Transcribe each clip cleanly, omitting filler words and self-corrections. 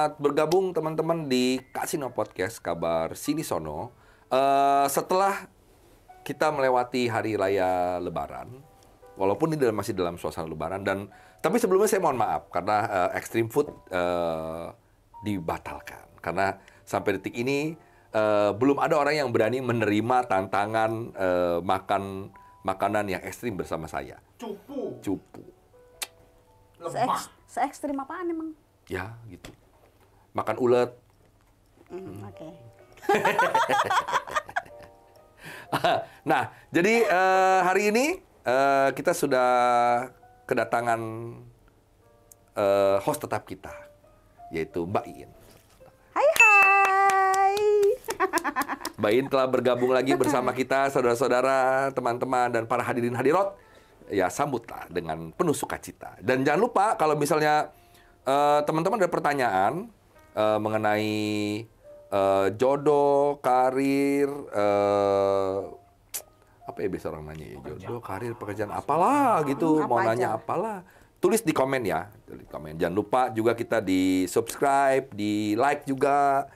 Selamat bergabung teman-teman di Kasino Podcast Kabar Sini Sono. Setelah kita melewati hari raya Lebaran, walaupun ini masih dalam suasana Lebaran, tapi sebelumnya saya mohon maaf karena Extreme Food dibatalkan. Karena sampai detik ini belum ada orang yang berani menerima tantangan makan makanan yang ekstrim bersama saya. Cupu. Se-ekstrim apaan emang? Ya, gitu. Makan ulet. Oke. Nah, jadi hari ini kita sudah kedatangan host tetap kita, yaitu Mbak Iin. Hai. Mbak Iin telah bergabung lagi bersama kita, saudara-saudara, teman-teman, dan para hadirin hadirat. Ya, sambutlah dengan penuh sukacita. Dan jangan lupa kalau misalnya teman-teman ada pertanyaan mengenai jodoh, karir, apa ya biasa orang nanya ya, jodoh, karir, pekerjaan, apalah gitu, mau nanya apalah, tulis di komen ya, di komen. Jangan lupa juga kita di subscribe, di like juga,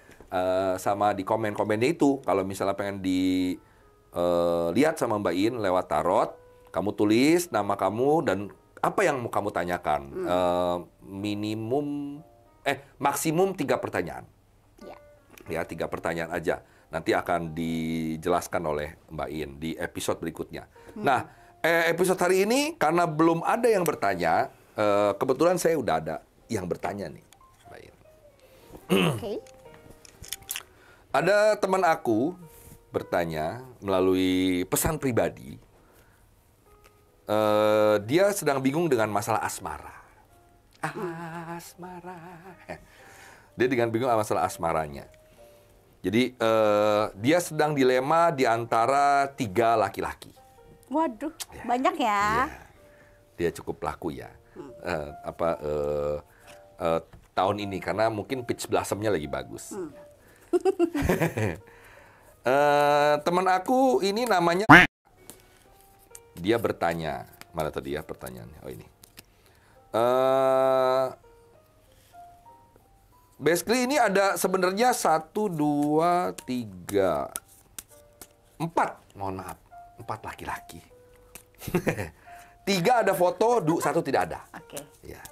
sama di komen-komennya itu. Kalau misalnya pengen dilihat sama Mbak In lewat tarot, kamu tulis nama kamu dan apa yang mau kamu tanyakan. Maksimum 3 pertanyaan. Ya, 3 pertanyaan aja. Nanti akan dijelaskan oleh Mbak In di episode berikutnya. Nah, episode hari ini karena belum ada yang bertanya, kebetulan saya udah ada yang bertanya nih, Mbak In. Oke. Ada teman aku bertanya melalui pesan pribadi. Dia sedang bingung dengan masalah asmara. Dia dengan bingung masalah asmaranya. Jadi dia sedang dilema di antara 3 laki-laki. Waduh, banyak ya. Dia cukup laku ya. Tahun ini karena mungkin pitch blossomnya lagi bagus. Teman aku ini namanya. Dia bertanya, mana tadi ya pertanyaannya? Oh ini. Basically ini ada sebenarnya 1, 2, 3, 4. Mohon maaf, 4 laki-laki. 3 ada foto, 1 tidak ada. Oke. Ya.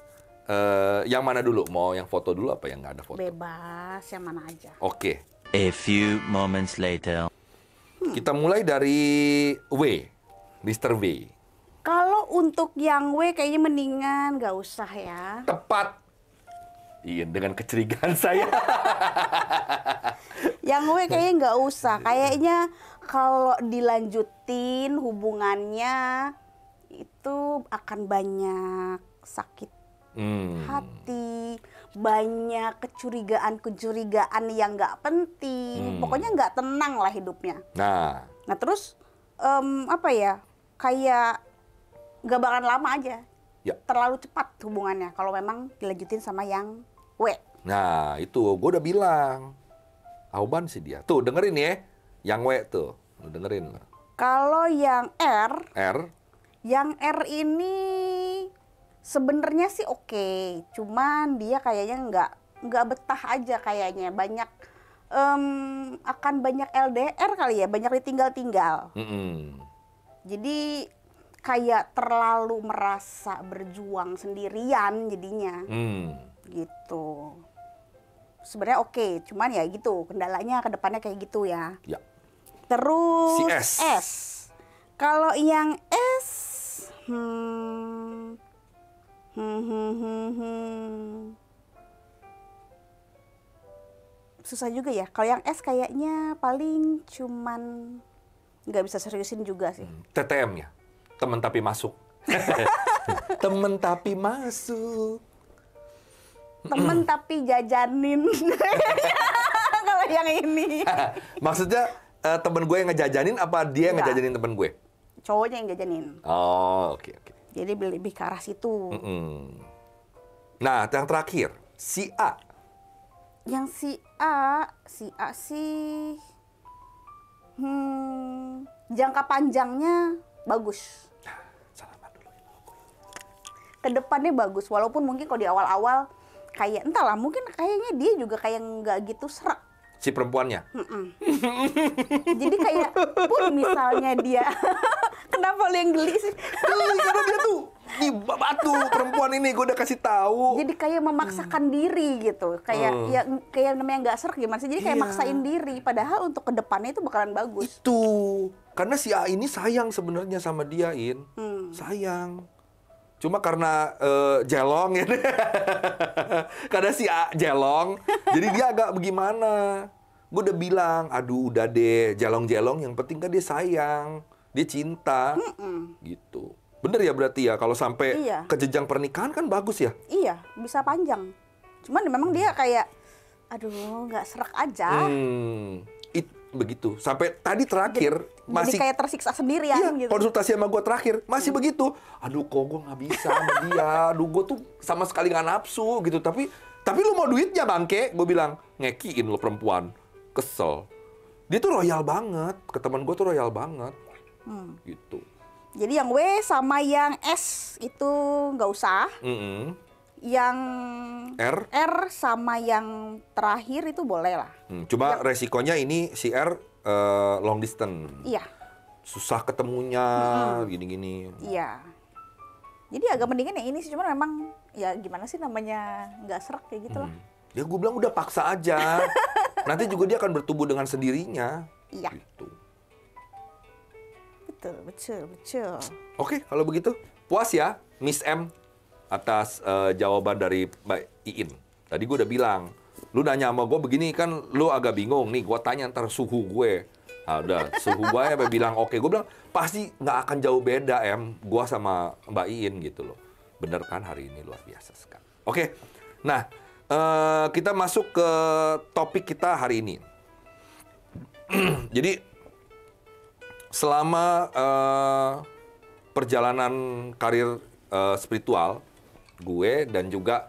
Yang mana dulu? Mau yang foto dulu apa yang nggak ada foto? Bebas, yang mana aja. Oke. A few moments later. Kita mulai dari W, Mr. W. Kalau untuk yang W kayaknya mendingan nggak usah ya. Tepat. Iya, dengan kecurigaan saya. Yang W kayaknya nggak usah. Kayaknya kalau dilanjutin hubungannya itu akan banyak sakit hati, banyak kecurigaan yang nggak penting. Pokoknya nggak tenang lah hidupnya. Nah Terus kayak nggak bakalan lama aja. Ya. Terlalu cepat hubungannya kalau memang dilanjutin sama yang W. Nah, itu gue udah bilang. Auban sih dia. Tuh, dengerin ya. Yang W tuh. Lu dengerin. Kalau yang R. Yang R ini sebenarnya sih oke. Cuman dia kayaknya nggak betah aja kayaknya. Akan banyak LDR kali ya. Banyak ditinggal-tinggal. Jadi kayak terlalu merasa berjuang sendirian jadinya. Gitu. Sebenarnya oke, cuman ya gitu, kendalanya ke depannya kayak gitu ya. Ya. Terus Si S. Kalau yang S susah juga ya. Kalau yang S kayaknya paling cuman nggak bisa seriusin juga sih. TTM ya? Temen tapi masuk. Temen tapi masuk. Temen tapi jajanin. Kalau yang ini. Maksudnya temen gue yang ngejajanin apa dia yang ngejajanin temen gue? Cowoknya yang jajanin. Oh, oke. Jadi lebih ke arah situ. Nah, yang terakhir, si A. Yang si A sih jangka panjangnya bagus. Salaman dulu. Kedepannya bagus, walaupun mungkin kalau di awal-awal kayak entahlah, mungkin kayaknya dia juga kayak nggak gitu serak. Si perempuannya. Jadi kayak pun misalnya dia kenapa lu yang geli sih? Karena dia tuh di batu perempuan ini, gue udah kasih tahu. Jadi kayak memaksakan diri gitu, kayak ya kayak namanya nggak serak gimana sih? Jadi kayak Iya. maksain diri, padahal untuk kedepannya itu bakalan bagus. Itu karena si A ini sayang sebenarnya sama dia, In. Sayang. Cuma karena jelong ya. Karena si A jelong, jadi dia agak bagaimana. Gue udah bilang, aduh udah deh, jelong-jelong yang penting kan dia sayang, dia cinta. Gitu. Bener ya berarti ya, kalau sampai Iya. ke jenjang pernikahan kan bagus ya? Iya, bisa panjang. Cuman memang dia kayak, aduh nggak serak aja. Begitu. Sampai tadi terakhir masih Jadi kayak tersiksa sendirian iya, gitu. konsultasi sama gue terakhir masih begitu. Aduh, kok gue nggak bisa sama dia. Aduh, gue tuh sama sekali nggak nafsu gitu. Tapi lu mau duitnya bangke? Gue bilang ngekiin lo perempuan. Kesel. Dia tuh royal banget. Ke teman gue tuh royal banget. Gitu. Jadi yang W sama yang S itu nggak usah. Yang R sama yang terakhir itu boleh lah. Cuma resikonya ini si R long distance. Iya. Susah ketemunya, gini-gini. Iya. Jadi agak mendingan yang ini sih, cuman memang ya gimana sih namanya nggak serak kayak gitu lah. Ya gue bilang udah paksa aja. Nanti juga dia akan bertumbuh dengan sendirinya. Iya. Gitu. Betul. Oke, kalau begitu puas ya Miss M atas jawaban dari Mbak Iin. Tadi gue udah bilang, lu nanya sama gue begini kan lu agak bingung nih, gue tanya ntar suhu gue. Nah, udah, suhu gue ya bilang oke. Gue bilang pasti nggak akan jauh beda gue sama Mbak Iin gitu loh. Bener kan, hari ini luar biasa sekali. Oke, nah kita masuk ke topik kita hari ini. Jadi selama perjalanan karir spiritual gue dan juga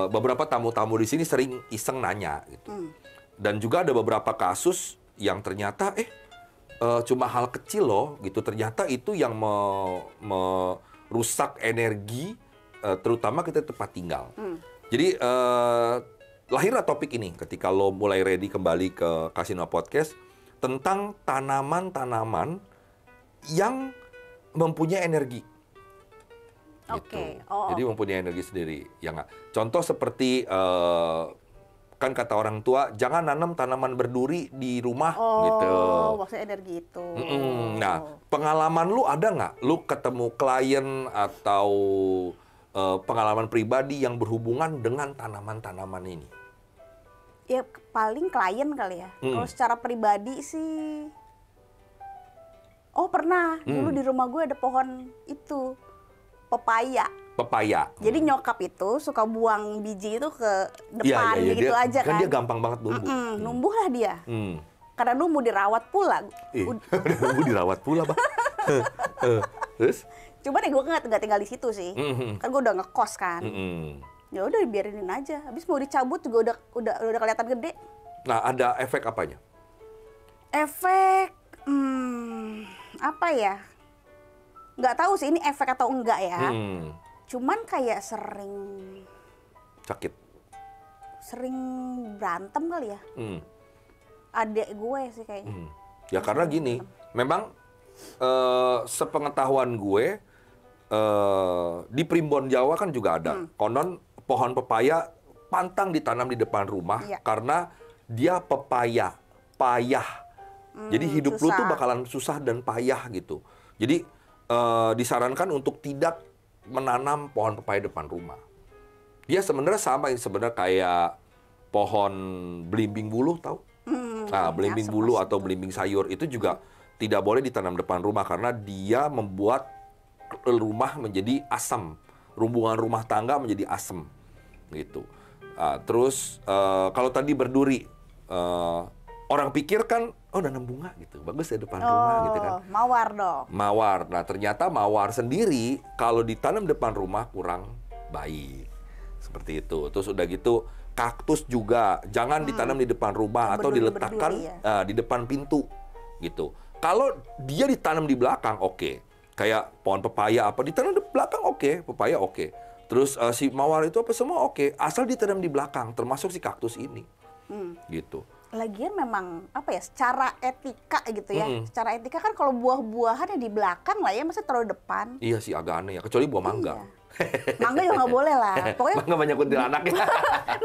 beberapa tamu-tamu di sini sering iseng nanya gitu. Dan juga ada beberapa kasus yang ternyata cuma hal kecil loh gitu. Ternyata itu yang merusak energi terutama kita tempat tinggal. Jadi lahirlah topik ini ketika lo mulai ready kembali ke Kasino Podcast tentang tanaman-tanaman yang mempunyai energi. Oke. Gitu. Oh. Jadi mempunyai energi sendiri, ya nggak? Contoh seperti kan kata orang tua, jangan nanam tanaman berduri di rumah gitu. Oh, maksudnya energi itu. Nah, pengalaman lu ada nggak? Lu ketemu klien atau pengalaman pribadi yang berhubungan dengan tanaman-tanaman ini? Ya paling klien kali ya. Kalau secara pribadi sih, oh pernah. Dulu di rumah gue ada pohon itu. Pepaya. Jadi nyokap itu suka buang biji itu ke depan gitu dia, aja kan. Dia gampang banget numbuh. Numbuh lah dia. Karena numbuh dirawat pula. Numbuh dirawat pula, Bang. Terus? Cuman ya gue nggak tinggal di situ sih. Kan gue udah ngekos kan. Ya udah biarinin aja. Habis mau dicabut juga udah kelihatan gede. Nah, ada efek apanya? Efek apa ya? Nggak tahu sih ini efek atau enggak ya. Cuman kayak sering Sakit. Sering berantem kali ya. Adek gue sih kayaknya. Ya karena gini, memang sepengetahuan gue di Primbon Jawa kan juga ada. Konon pohon pepaya pantang ditanam di depan rumah karena dia payah. Jadi hidup lu tuh bakalan susah dan payah gitu. Jadi disarankan untuk tidak menanam pohon pepaya depan rumah. Dia sebenarnya sama sebenarnya kayak pohon belimbing buluh, tahu? Nah, belimbing buluh atau belimbing sayur itu juga tidak boleh ditanam depan rumah karena dia membuat rumah menjadi asam. Hubungan rumah tangga menjadi asam gitu. Terus kalau tadi berduri, orang pikir kan nanam bunga gitu, bagus ya depan rumah gitu kan. Mawar dong. Mawar. Nah ternyata mawar sendiri kalau ditanam depan rumah kurang baik. Seperti itu. Terus udah gitu kaktus juga jangan ditanam di depan rumah atau diletakkan di depan pintu gitu. Kalau dia ditanam di belakang oke. Kayak pohon pepaya apa ditanam di belakang oke, pepaya oke. Terus si mawar itu apa semua oke, asal ditanam di belakang, termasuk si kaktus ini. Gitu. Lagian memang apa ya, secara etika gitu ya. Secara etika kan kalau buah-buahan yang di belakang lah ya, masa taruh depan. Iya sih agak aneh ya, kecuali buah mangga. Iya. Mangga juga nggak boleh lah. Pokoknya Mangga banyak kuntilanak ya.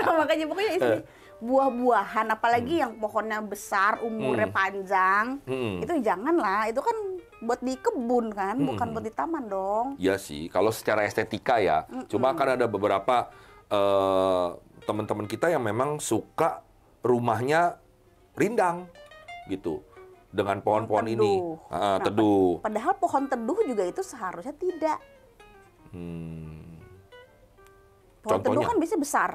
nah, makanya pokoknya istri buah-buahan apalagi yang pohonnya besar, umurnya panjang, itu janganlah. Itu kan buat di kebun kan, bukan buat di taman dong. Iya sih, kalau secara estetika ya. Cuma kan ada beberapa teman-teman kita yang memang suka rumahnya rindang gitu dengan pohon-pohon ini. Nah, Teduh. Padahal pohon teduh juga itu seharusnya tidak. Pohon teduh Contohnya? kan biasanya besar.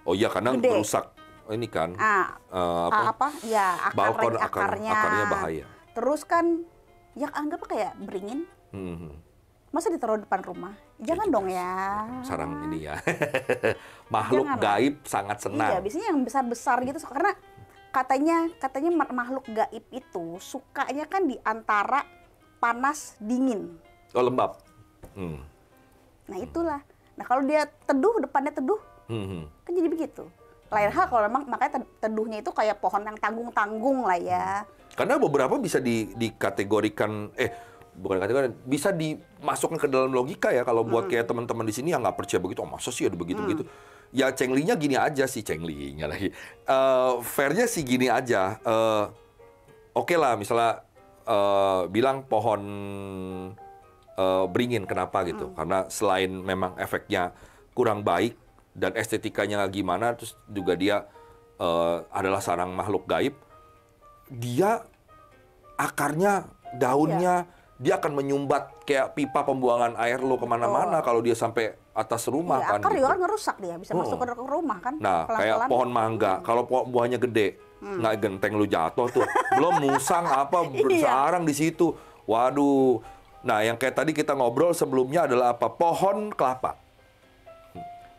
Oh iya, karena Gede. merusak ini kan. Ya balkon akarnya. akarnya bahaya. Terus kan ya anggap kayak beringin. Masa ditaruh depan rumah? Jangan dong ya. Sarang ini ya. Makhluk Janganlah. gaib sangat senang. Iya, biasanya yang besar-besar gitu karena katanya makhluk gaib itu sukanya kan di antara panas dingin. Oh, lembab. Nah, itulah. Nah, kalau dia teduh, depannya teduh, kan jadi begitu. Lain hal kalau memang makanya teduhnya itu kayak pohon yang tanggung-tanggung lah ya. Karena beberapa bisa dikategorikan, bukan kategori, bisa dimasukkan ke dalam logika ya. Kalau buat kayak teman-teman di sini yang nggak percaya begitu, masa sih ada begitu-begitu. Ya cenglinya gini aja sih, cenglinya lagi. Fairnya sih gini aja. Oke lah, misalnya bilang pohon beringin, kenapa gitu? Karena selain memang efeknya kurang baik dan estetikanya gimana, terus juga dia adalah sarang makhluk gaib. Dia akarnya, daunnya, dia akan menyumbat kayak pipa pembuangan air lo kemana-mana kalau dia sampai atas rumah kan. Akar gitu. juga kan ngerusak dia, bisa masuk ke rumah kan. Nah, kayak pohon mangga, kalau buahnya gede, nggak genteng lu jatuh tuh. Belum musang apa bersarang di situ. Waduh. Nah, yang kayak tadi kita ngobrol sebelumnya adalah apa? Pohon kelapa.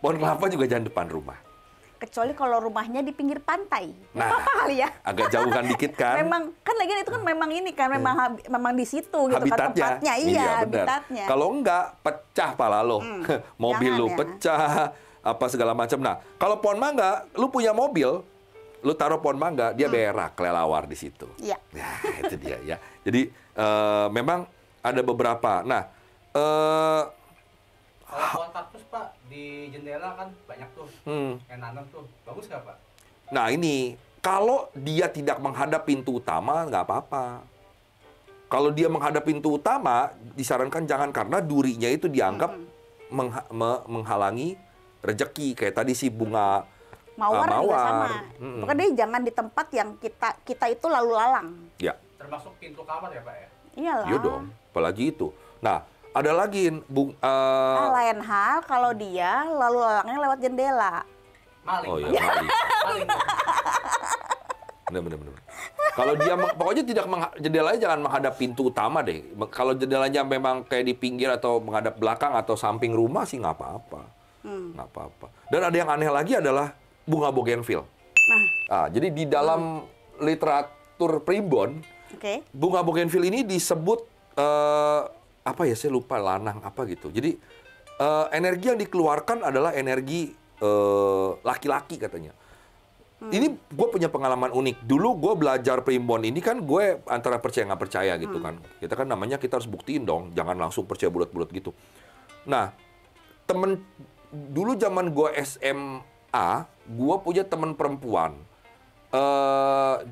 Pohon kelapa juga jangan depan rumah. Kecuali kalau rumahnya di pinggir pantai. Nah, Apa kali ya? agak jauhan dikit kan? Memang kan lagi itu kan memang ini kan memang di situ gitu kan tempatnya. Iya, benar. habitatnya. Kalau enggak, pecah pala lo. Mobil jangan lu ya. pecah, apa segala macam. Nah, kalau pohon mangga, lu punya mobil, lu taruh pohon mangga, dia berak, kelelawar di situ. Iya. Nah, itu dia ya. Jadi memang ada beberapa. Nah, kalau pohon kaktus Pak di jendela kan banyak tuh yang nanam tuh, bagus nggak Pak? nah ini kalau dia tidak menghadap pintu utama nggak apa-apa. Kalau dia menghadap pintu utama, disarankan jangan karena durinya itu dianggap menghalangi rezeki. Kayak tadi si bunga Mawar juga sama. Mm-mm. Pokoknya dia jangan di tempat yang kita itu lalu lalang. Ya, Termasuk pintu kamar ya Pak ya? Iyalah. iya dong. Apalagi itu. Nah, ada lagi Lain hal kalau dia lalu lalangnya lewat jendela. Maling. oh ya, Pak. mali. Maling. Pak. Benar. Kalau dia pokoknya tidak jendelanya jangan menghadap pintu utama deh. Kalau jendelanya memang kayak di pinggir atau menghadap belakang atau samping rumah sih nggak apa-apa. Nggak apa-apa. Dan ada yang aneh lagi adalah bunga bougainville. Jadi di dalam literatur primbon, bunga bougainville ini disebut apa ya, saya lupa, lanang apa gitu. Jadi energi yang dikeluarkan adalah energi laki-laki katanya. Ini gue punya pengalaman unik. Dulu gue belajar primbon ini kan gue antara percaya nggak percaya gitu kan. Kita kan namanya kita harus buktiin dong, jangan langsung percaya bulat-bulat gitu. Nah, dulu zaman gue SMA, gue punya teman perempuan.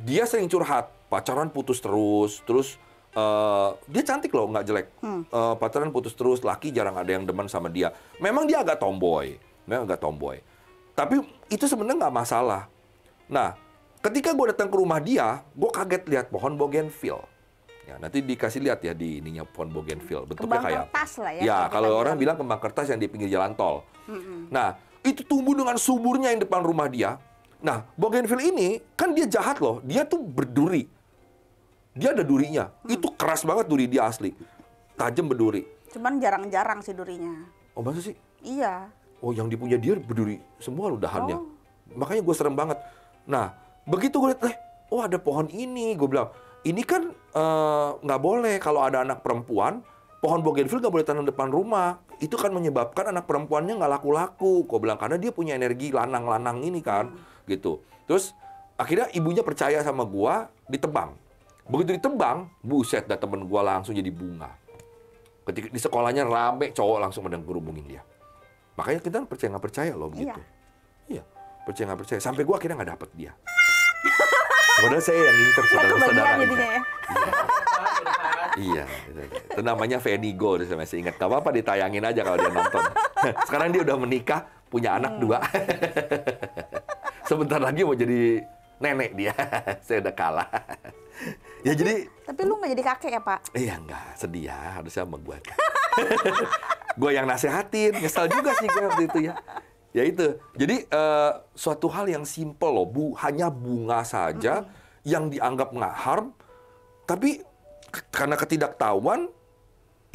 Dia sering curhat, pacaran putus terus dia cantik loh, nggak jelek. Pacaran putus terus, laki jarang ada yang demen sama dia. Memang dia agak tomboy, tapi itu sebenarnya nggak masalah. Nah, ketika gue datang ke rumah dia, gue kaget lihat pohon bougainville. Ya, nanti dikasih lihat ya di ininya pohon bougainville, bentuknya Kembang kayak kertas apa? lah ya, Ya, kalau kalau kita orang bilang. bilang kembang kertas yang di pinggir jalan tol. Nah, itu tumbuh dengan suburnya yang depan rumah dia. Nah, bougainville ini kan dia jahat loh, dia tuh berduri. Dia ada durinya. Itu keras banget duri dia asli. Tajam berduri. Cuman jarang-jarang sih durinya. Oh, masa sih? Iya. Oh, yang dipunya dia berduri semua loh dahannya. Makanya gue serem banget. Nah, begitu gue lihat, oh ada pohon ini. Gue bilang, ini kan nggak boleh kalau ada anak perempuan, pohon bougainville nggak boleh tanam depan rumah. itu kan menyebabkan anak perempuannya nggak laku-laku. Gue bilang, karena dia punya energi lanang-lanang ini kan, gitu. Terus akhirnya ibunya percaya sama gua, ditebang. Begitu ditebang, buset dah temen gua langsung jadi bunga. Ketika di sekolahnya rame, cowok langsung pada ngerubungin dia. Makanya kita percaya nggak percaya loh begitu. Iya, percaya nggak percaya. Sampai gua akhirnya nggak dapet dia. Padahal saya yang ngincer saudara-saudara. Ya. Iya, itu namanya Venigo, saya masih ingat. Gak apa-apa ditayangin aja kalau dia nonton. Sekarang dia udah menikah, punya anak 2. Sebentar lagi mau jadi nenek dia. Saya udah kalah. Ya jadi. Tapi lu nggak jadi kakek ya, Pak? Iya nggak, sedih ya, harusnya sama gue. Gue yang nasehatin, nyesal juga sih gue waktu itu ya. Ya itu, jadi suatu hal yang simple loh, hanya bunga saja yang dianggap nggak harm, tapi karena ketidaktahuan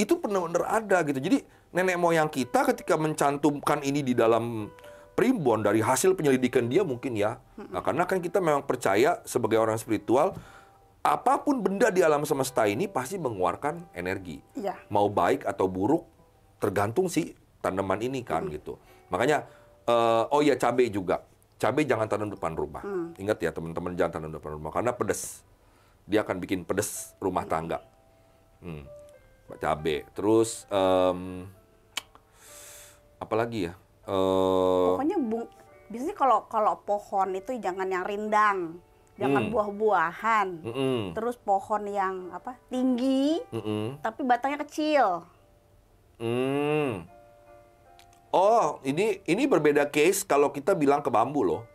itu benar-benar ada gitu. Jadi nenek moyang kita ketika mencantumkan ini di dalam primbon dari hasil penyelidikan dia mungkin ya. Nah, karena kan kita memang percaya sebagai orang spiritual, apapun benda di alam semesta ini pasti mengeluarkan energi. Iya. Mau baik atau buruk tergantung si tanaman ini kan gitu. Makanya oh ya, cabai juga. Cabai jangan tanam depan rumah. Ingat ya teman-teman, jangan tanam depan rumah karena pedas. Dia akan bikin pedas rumah tangga. Cabai. Terus apa lagi ya? Pokoknya biasanya kalau pohon itu jangan yang rindang, jangan buah-buahan. Terus pohon yang tinggi, tapi batangnya kecil. Oh, ini berbeda case kalau kita bilang ke bambu loh.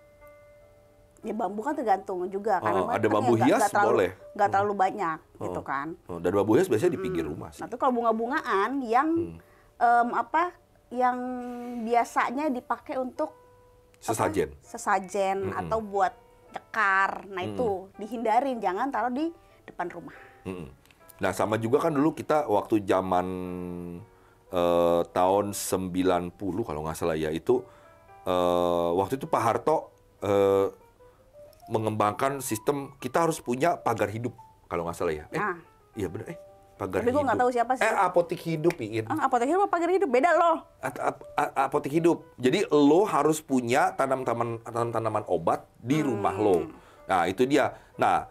Ya bambu kan tergantung juga karena ada bambu hias boleh. Nggak terlalu banyak gitu kan. Dan bambu hias biasanya di pinggir rumah sih. Nah, itu kalau bunga-bungaan yang yang biasanya dipakai untuk sesajen atau buat cekar. Nah, itu dihindarin, jangan taruh di depan rumah. Nah, sama juga kan dulu kita waktu zaman tahun 90 kalau nggak salah ya, itu waktu itu Pak Harto mengembangkan sistem kita harus punya pagar hidup kalau nggak salah ya. Iya benar. Pagar tapi gue nggak tahu siapa sih. Apotik hidup, Iin. Apotik hidup apa pagar hidup? Beda loh. Apotik hidup. Jadi lo harus punya tanaman obat di rumah lo. Nah itu dia. Nah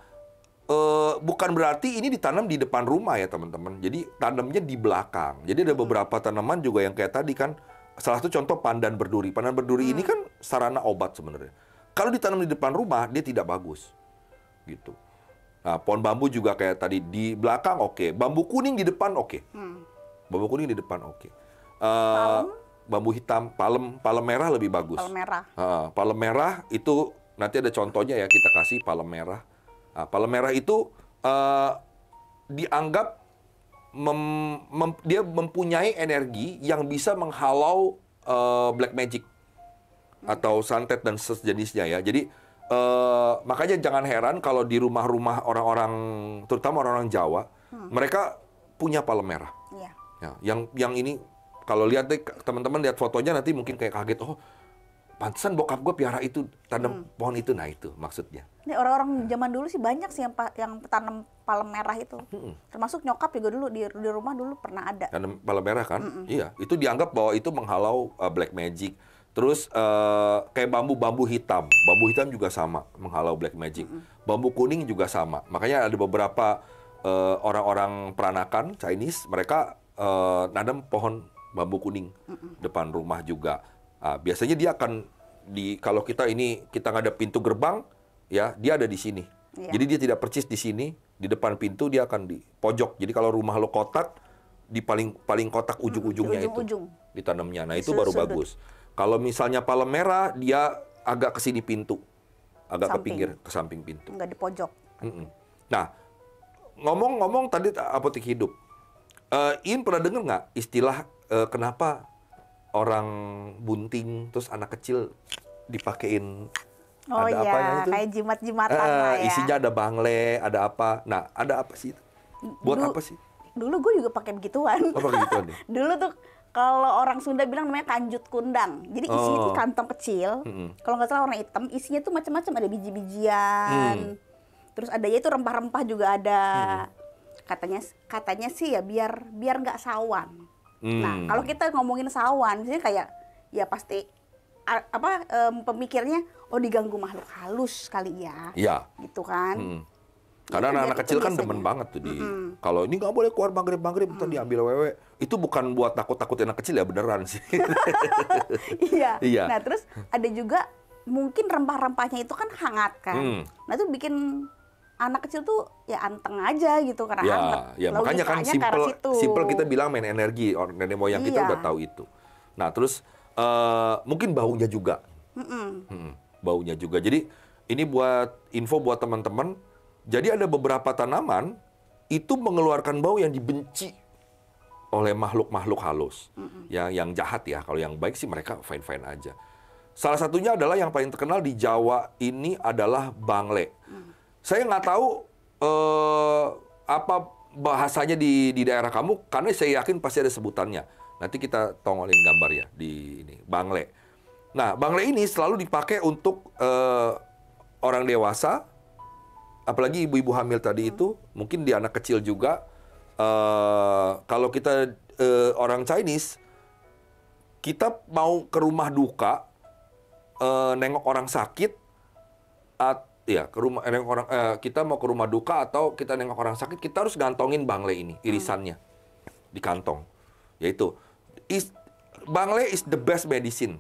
bukan berarti ini ditanam di depan rumah ya teman-teman. Jadi tanamnya di belakang. Jadi ada beberapa tanaman juga yang kayak tadi kan. Salah satu contoh pandan berduri. Pandan berduri ini kan sarana obat sebenarnya. Kalau ditanam di depan rumah, dia tidak bagus. Gitu. Nah, pohon bambu juga kayak tadi. Di belakang oke. Bambu kuning di depan oke. Bambu kuning di depan oke. Bambu hitam, palem merah lebih bagus. Palem merah. Palem merah itu nanti ada contohnya ya, kita kasih palem merah. Nah, palem merah itu dianggap dia mempunyai energi yang bisa menghalau black magic atau santet dan sejenisnya ya. Jadi makanya jangan heran kalau di rumah-rumah orang-orang, terutama orang-orang Jawa, mereka punya palem merah. Iya. Ya, yang ini kalau lihat deh teman-teman lihat fotonya nanti mungkin kayak kaget, oh pantesan bokap gue piara itu, tanam pohon itu. Nah itu maksudnya. Ini orang-orang zaman dulu sih banyak sih yang tanam palem merah itu. Termasuk nyokap juga dulu di rumah dulu pernah ada. Tanam palem merah kan? Iya, itu dianggap bahwa itu menghalau black magic. Terus kayak bambu hitam. Bambu hitam juga sama, menghalau black magic. Bambu kuning juga sama. Makanya ada beberapa orang-orang peranakan Chinese, mereka nanam pohon bambu kuning depan rumah juga. Biasanya dia akan kalau kita ngadep pintu gerbang, ya dia ada di sini. Yeah. Jadi dia tidak percis di sini, di depan pintu dia akan di pojok. Jadi kalau rumah lo kotak, di paling kotak ujung-ujungnya itu ditanamnya. Nah itu baru bagus. Kalau misalnya palem merah, dia agak ke sini pintu, agak ke pinggir, ke samping pintu. Nggak di pojok. Nah, ngomong-ngomong tadi apotik hidup, Iin pernah dengar nggak istilah kenapa orang bunting terus anak kecil dipakein ada apanya itu? Kayak jimat-jimatan lah ya. Isinya ada bangle, ada apa? Nah, ada apa sih? Buat apa sih? Dulu gue juga pakai begituan. Pakai begituan nih. Dulu tuh kalau orang Sunda bilang namanya kanjut kundang. Jadi isinya tuh kantong kecil. Kalau nggak salah warna hitam, isinya tuh macam-macam, ada biji-bijian. Terus ada ya itu rempah-rempah juga ada. Katanya sih ya biar nggak sawan. Nah, kalau kita ngomongin sawan, misalnya kayak ya pasti pemikirnya diganggu makhluk halus kali ya. Iya. Gitu kan. Karena anak-anak itu kecil kan biasanya. demen banget tuh kalau ini nggak boleh keluar maghrib ntar diambil wewe. Itu bukan buat nakut-nakutin anak kecil ya, beneran sih. Iya. Iya. Nah, terus ada juga mungkin rempah-rempahnya itu kan hangat kan. Nah, itu bikin anak kecil tuh ya anteng aja gitu karena hangat. Ya makanya kan Logikanya ke arah situ. simple kita bilang main energi. Nenek moyang kita Iya. udah tahu itu. Nah, terus mungkin baunya juga. Baunya juga. Jadi ini buat info buat teman-teman. Jadi ada beberapa tanaman itu mengeluarkan bau yang dibenci oleh makhluk-makhluk halus. Yang jahat ya. Kalau yang baik sih mereka fine-fine aja. Salah satunya adalah yang paling terkenal di Jawa ini adalah bangle. Saya nggak tahu apa bahasanya di daerah kamu, karena saya yakin pasti ada sebutannya. Nanti kita tongolin gambarnya di ini, bangle. Nah, bangle ini selalu dipakai untuk orang dewasa, apalagi ibu-ibu hamil tadi itu, mungkin di anak kecil juga. Kalau kita orang Chinese, kita mau ke rumah duka, nengok orang sakit, kita mau ke rumah duka atau kita nengok orang sakit, kita harus gantongin bangle ini, irisannya di kantong. Yaitu bangle is the best medicine,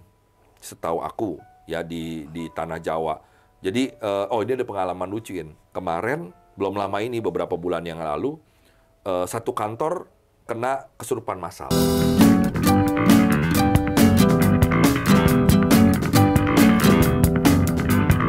setahu aku ya di tanah Jawa. Jadi ini ada pengalaman lucuin. Kemarin belum lama ini beberapa bulan yang lalu satu kantor kena kesurupan massal.